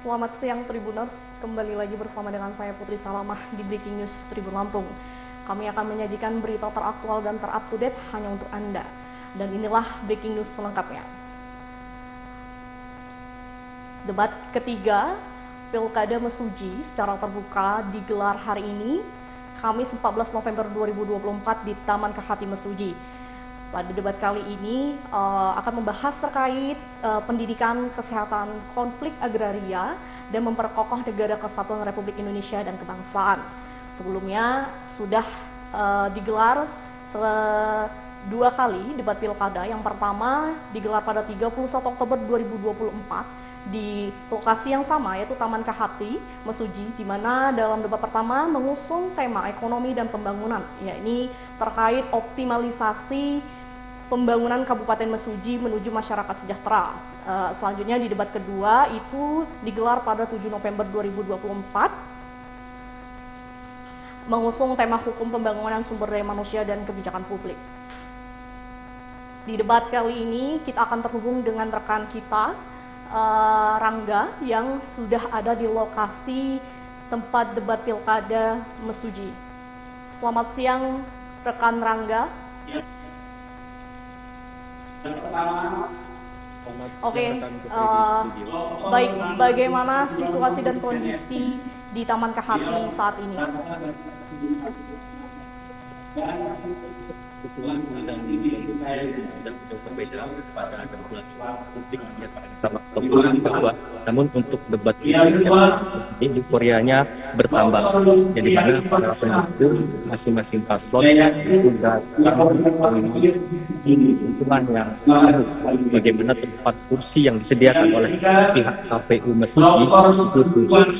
Selamat siang Tribuners, kembali lagi bersama dengan saya Putri Salamah di Breaking News Tribun Lampung. Kami akan menyajikan berita teraktual dan terupdate hanya untuk Anda. Dan inilah Breaking News selengkapnya. Debat ketiga Pilkada Mesuji secara terbuka digelar hari ini, Kamis 14 November 2024 di Taman Kehati Mesuji. Pada debat kali ini akan membahas terkait pendidikan, kesehatan, konflik agraria, dan memperkokoh negara kesatuan Republik Indonesia dan kebangsaan. Sebelumnya sudah digelar dua kali debat pilkada. Yang pertama digelar pada 31 Oktober 2024 di lokasi yang sama, yaitu Taman Kehati Mesuji, di mana dalam debat pertama mengusung tema ekonomi dan pembangunan, yakni terkait optimalisasi pembangunan Kabupaten Mesuji menuju masyarakat sejahtera. Selanjutnya di debat kedua itu digelar pada 7 November 2024 mengusung tema hukum pembangunan sumber daya manusia dan kebijakan publik. Di debat kali ini kita akan terhubung dengan rekan kita Rangga yang sudah ada di lokasi tempat debat pilkada Mesuji. Selamat siang rekan Rangga. Oke, baik, bagaimana situasi dan kondisi di Taman Kehati saat ini? Situasi dan sudah berbeda pada regulasi publik sama pemilihan kedua. Namun untuk debat ini euforianya bertambah. Jadi mana para pendukung masing-masing paslon sudah memiliki hitungan yang bagaimana tempat kursi yang disediakan oleh pihak KPU Mesuji itu sudah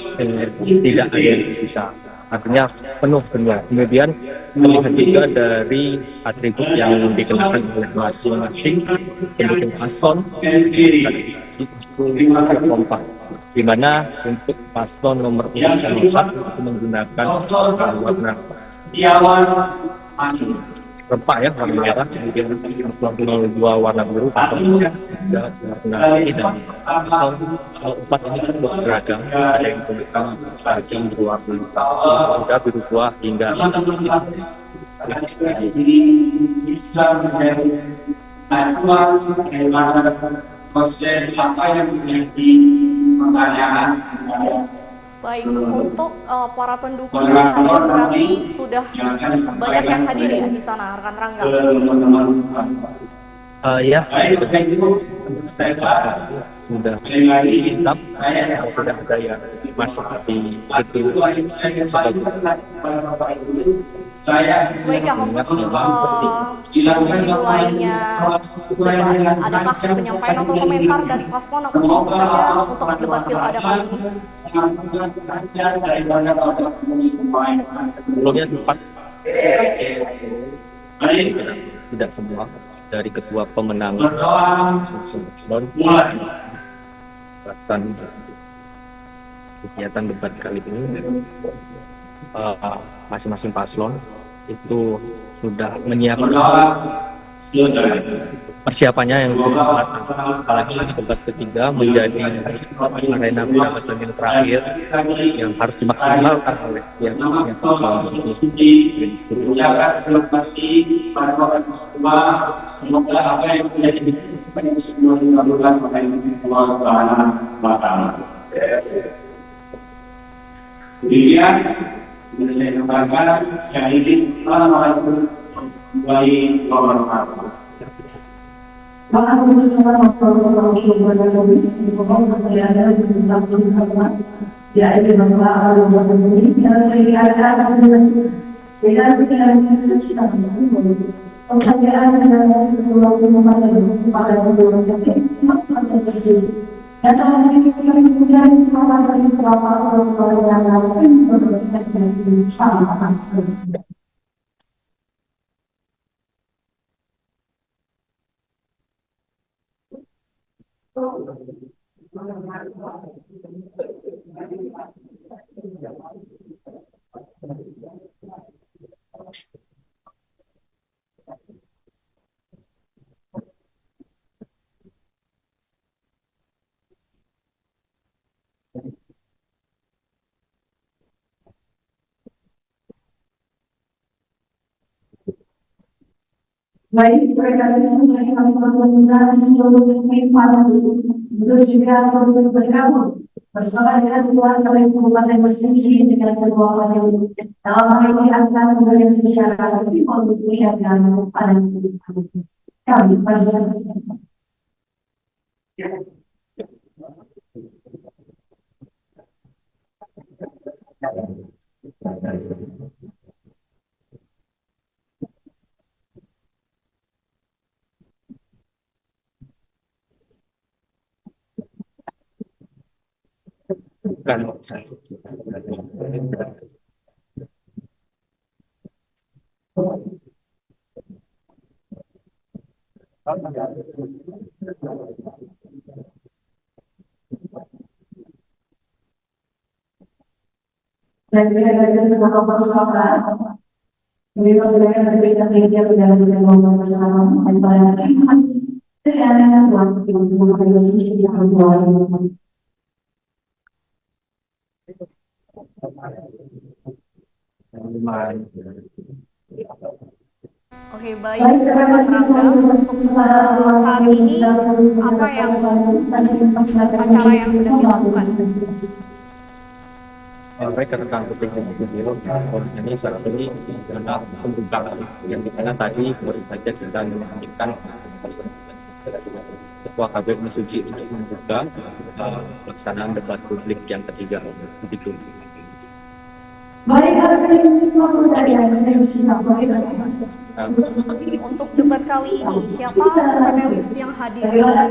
tidak ada yang tersisa. Artinya penuh semua. Kemudian melihat juga dari atribut yang dikenakan oleh masing-masing pendukung paslon itu kompak. Di mana untuk paslon nomor 1 itu menggunakan warna rempah ya, warna merah, kemudian paslon 2 warna biru, paslon 3 warna ini, dan paslon 4 ini cukup beragam, ada yang menggunakan daging berwarna muda, biru tua hingga jadi bisa menjadi acuan bagaimana proses apa yang menjadi pertanyaan. Baik, untuk para pendukung yang hadir berarti sudah banyak yang hadir ya di sana, rekan Rangga? Ya, sudah tetap tidak ada yang masuk di gedung Baik ya, untuk dimulainya debat, adakah penyampaian atau komentar dari paslon atau langsung saja untuk debat pilkada kali ini? Sebelumnya sempat tidak semua dari ketua pemenangan paslon bahkan kegiatan debat kali ini masing-masing paslon itu sudah menyiapkan persiapannya yang matang. Apalagi di debat ketiga menjadi arena perdebatan yang terakhir yang harus dimaksimalkan oleh pihak paslon itu. Semoga apa yang menjadi semua dilakukan oleh Allah Subhanahu wa Ta'ala. Demikian saya katakan sekali lagi, Assalamualaikum warahmatullahi wabarakatuh. Waalaikumsalam warahmatullahi wabarakatuh. Saya ada di tempat ya itu bahwa Allah memberi yang dikatakan dengan pikiran sesuatu penghargaan dan keluarga pada orang yang maka tersebut kata kemudian apa yang selama orang yang lain berbeda dengan apa Baik berkaitan dengan pembangunan seluruh informasi, itu juga perlu bergabung bersama dengan keluarga Kabupaten Mesuji dengan kedua yang dalam hal ini akan memberikan secara kondisi dan pada kami pasal. Bukan Dan kita beberapa persoalan, beliau sedang berbeda media dalam dalam bersama antara dan waktu untuk suci yang luar. Oke, baik Bapak Rangga, untuk saat ini apa yang acara yang sedang dilakukan? baik rekan publik dan studio, bahwasanya saat ini adalah pembukaan yang dimana tadi baru saja sedang menyampaikan Ketua KPU Mesuji untuk membuka pelaksanaan debat publik yang ketiga begitu. Untuk debat kali ini, siapa panelis yang hadir dan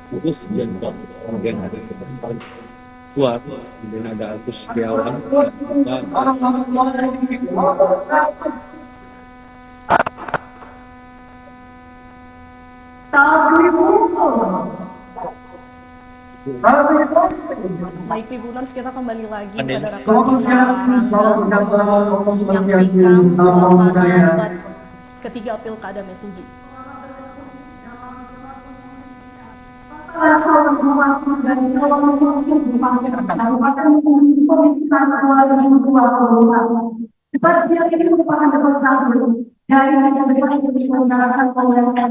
Terus kemudian ada ketua, kemudian ada Agus Setiawan, baik Tribuners, kita kembali lagi Panelis. pada rekan menyaksikan suasana debat ketiga Pilkada Mesuji. Debat yang ini merupakan debat tahun dari yang berkaitan dengan penyelenggaraan pemilihan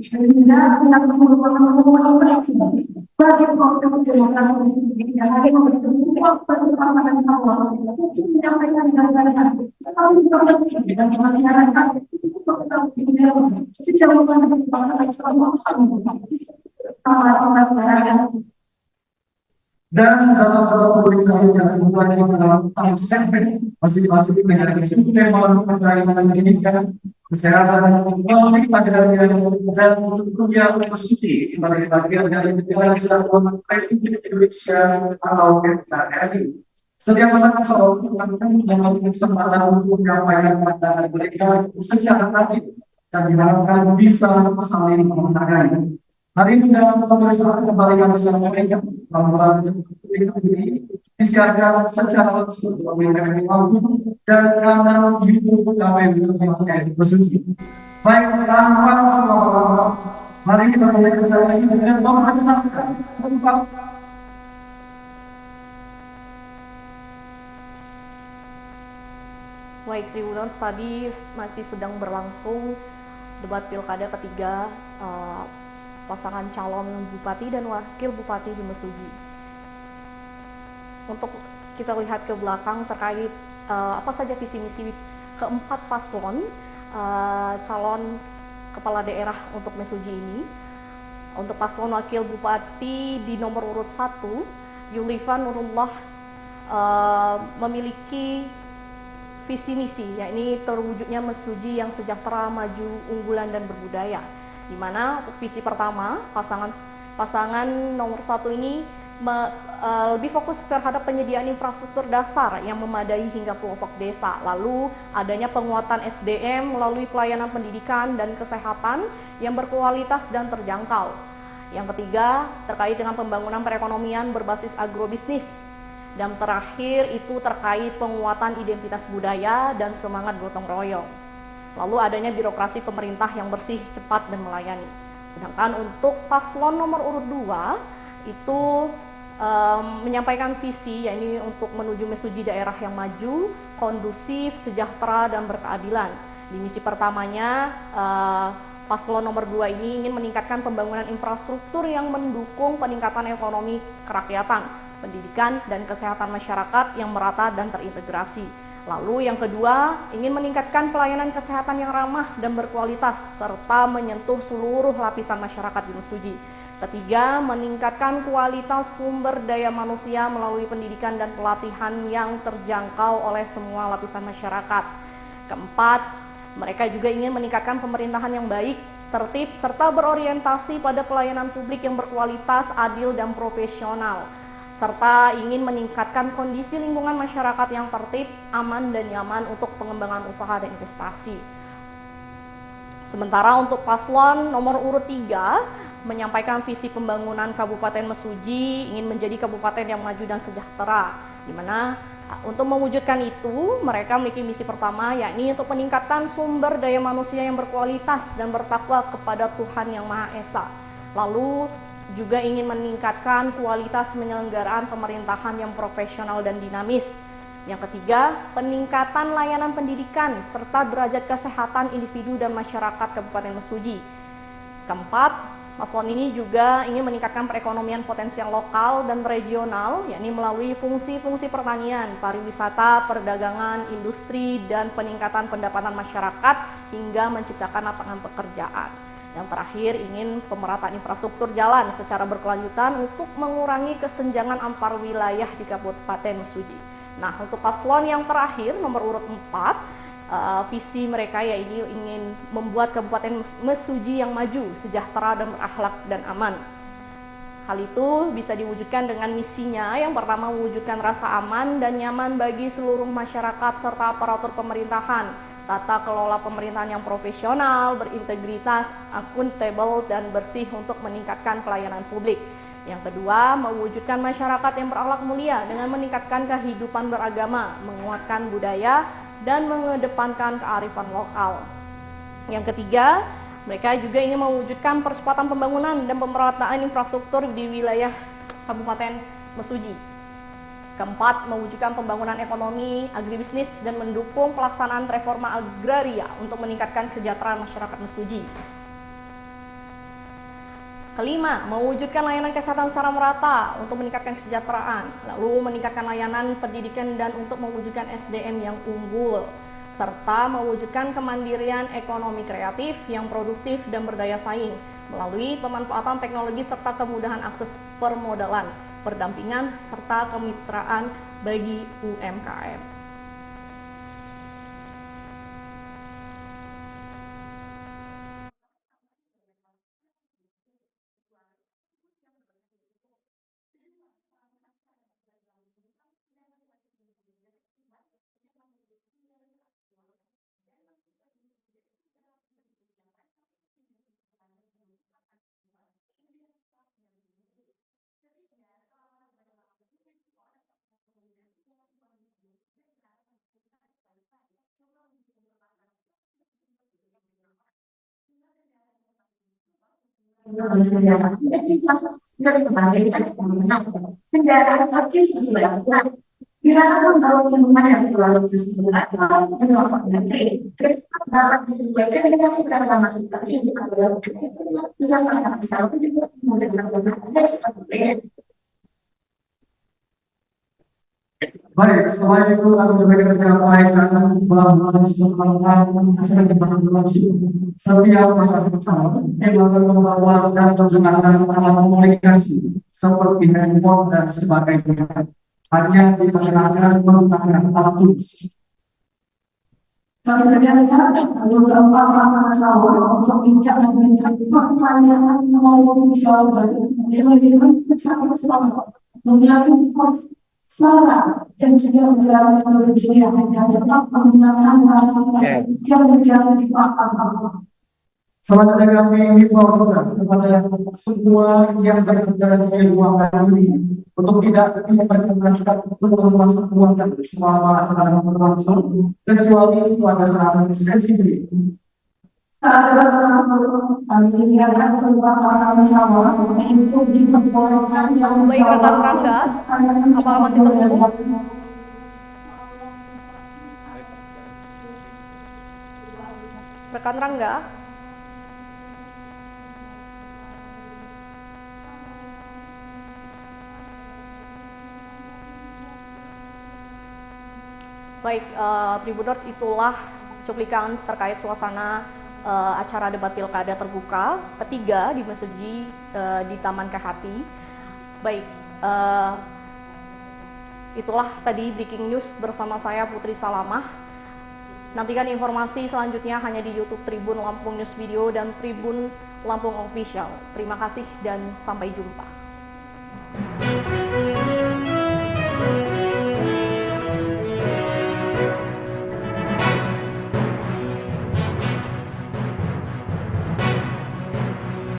sehingga yang merupakan komunikasi bagi proses demokrasi yang lagi memberikan waktu kepada semua untuk menyampaikan gagasan tetapi juga dengan masyarakat untuk mengetahui secara dan dalam beberapa pemerintahan yang mulai dalam segmen masing-masing negara tersebut yang melakukan pelayanan pendidikan, kesehatan, ekonomi, agraria, dan untuk dunia konstitusi sebagai bagian dari negara kesatuan Republik Indonesia atau NKRI. Setiap pasangan calon akan mendapatkan kesempatan untuk menyampaikan pandangan mereka secara adil dan diharapkan bisa saling memenangkan. Hari ini dalam pemeriksaan kembali kami sampaikan bahwa ini disiarkan secara langsung oleh KPU dan kanal YouTube KPU yang Mesuji. Baik, tanpa lama-lama, mari kita mulai acara ini dengan memperkenalkan tentang Baik Tribuners, tadi masih sedang berlangsung debat Pilkada ketiga pasangan calon bupati dan wakil bupati di Mesuji. Untuk kita lihat ke belakang terkait apa saja visi misi keempat paslon calon kepala daerah untuk Mesuji ini. Untuk paslon wakil bupati di nomor urut 1, Yulifa Nurullah memiliki visi misi yakni terwujudnya Mesuji yang sejahtera, maju, unggulan dan berbudaya. di mana untuk visi pertama pasangan nomor 1 ini lebih fokus terhadap penyediaan infrastruktur dasar yang memadai hingga pelosok desa, lalu adanya penguatan SDM melalui pelayanan pendidikan dan kesehatan yang berkualitas dan terjangkau. Yang ketiga, terkait dengan pembangunan perekonomian berbasis agrobisnis. Dan terakhir itu terkait penguatan identitas budaya dan semangat gotong royong. Lalu adanya birokrasi pemerintah yang bersih, cepat, dan melayani. Sedangkan untuk paslon nomor urut 2 itu menyampaikan visi, yakni untuk menuju mesuji daerah yang maju, kondusif, sejahtera, dan berkeadilan. Di misi pertamanya, paslon nomor 2 ini ingin meningkatkan pembangunan infrastruktur yang mendukung peningkatan ekonomi kerakyatan, pendidikan, dan kesehatan masyarakat yang merata dan terintegrasi. Lalu yang kedua, ingin meningkatkan pelayanan kesehatan yang ramah dan berkualitas, serta menyentuh seluruh lapisan masyarakat di Mesuji. Ketiga, meningkatkan kualitas sumber daya manusia melalui pendidikan dan pelatihan yang terjangkau oleh semua lapisan masyarakat. Keempat, mereka juga ingin meningkatkan pemerintahan yang baik, tertib, serta berorientasi pada pelayanan publik yang berkualitas, adil, dan profesional, serta ingin meningkatkan kondisi lingkungan masyarakat yang tertib, aman, dan nyaman untuk pengembangan usaha dan investasi. Sementara untuk paslon nomor urut 3 menyampaikan visi pembangunan Kabupaten Mesuji ingin menjadi kabupaten yang maju dan sejahtera, di mana untuk mewujudkan itu mereka memiliki misi pertama, yakni untuk peningkatan sumber daya manusia yang berkualitas dan bertakwa kepada Tuhan Yang Maha Esa. Lalu juga ingin meningkatkan kualitas penyelenggaraan pemerintahan yang profesional dan dinamis. Yang ketiga, peningkatan layanan pendidikan serta derajat kesehatan individu dan masyarakat Kabupaten Mesuji. Keempat, paslon ini juga ingin meningkatkan perekonomian potensial lokal dan regional, yakni melalui fungsi-fungsi pertanian, pariwisata, perdagangan, industri, dan peningkatan pendapatan masyarakat hingga menciptakan lapangan pekerjaan. Yang terakhir, ingin pemerataan infrastruktur jalan secara berkelanjutan untuk mengurangi kesenjangan antar wilayah di Kabupaten Mesuji. Nah, untuk paslon yang terakhir, nomor urut 4, visi mereka yaitu ingin membuat Kabupaten Mesuji yang maju, sejahtera, dan berakhlak dan aman. Hal itu bisa diwujudkan dengan misinya. Yang pertama, mewujudkan rasa aman dan nyaman bagi seluruh masyarakat serta aparatur pemerintahan, tata kelola pemerintahan yang profesional, berintegritas, akuntabel, dan bersih untuk meningkatkan pelayanan publik. Yang kedua, mewujudkan masyarakat yang berakhlak mulia dengan meningkatkan kehidupan beragama, menguatkan budaya, dan mengedepankan kearifan lokal. Yang ketiga, mereka juga ingin mewujudkan percepatan pembangunan dan pemerataan infrastruktur di wilayah Kabupaten Mesuji. Keempat, mewujudkan pembangunan ekonomi, agribisnis, dan mendukung pelaksanaan reforma agraria untuk meningkatkan kesejahteraan masyarakat Mesuji. Kelima, mewujudkan layanan kesehatan secara merata untuk meningkatkan kesejahteraan, lalu meningkatkan layanan pendidikan dan untuk mewujudkan SDM yang unggul, serta mewujudkan kemandirian ekonomi kreatif yang produktif dan berdaya saing melalui pemanfaatan teknologi serta kemudahan akses permodalan, pendampingan, serta kemitraan bagi UMKM. Kendaraan parkir sesuai aturan. Dilarang membawa minuman yang terlalu tersebut atau merokok nanti. Dapat disesuaikan dengan beberapa masukan ini atau tidak pernah bisa juga menggunakan seperti Baik, selain itu kami juga menyampaikan bahwa setiap pasangan calon yang akan membawa dan menggunakan alat komunikasi seperti handphone dan sebagainya hanya diperkenankan menggunakan alat tulis. Kami tegaskan beberapa pasangan calon untuk tidak memberikan pertanyaan maupun jawaban yang manajemen pencarian selama menjamin suara dan juga menjamin keberjayaan dan tetap menggunakan bahasa yang menjadi dipakai. Selanjutnya kami himbau kepada semua yang berada di ruangan ini untuk tidak memperkenalkan untuk masuk ruangan selama acara berlangsung kecuali pada saat sesi ini. Saat berlangsung, kami ingatkan beberapa calon untuk diperbolehkan yang Baik rekan Rangga, apakah masih terhubung? Rekan Rangga? Baik, Tribuners, itulah cuplikan terkait suasana acara debat pilkada terbuka ketiga di Mesuji di Taman Kehati. Baik, itulah tadi breaking news bersama saya Putri Salamah. Nantikan informasi selanjutnya hanya di YouTube Tribun Lampung News Video dan Tribun Lampung Official. Terima kasih dan sampai jumpa.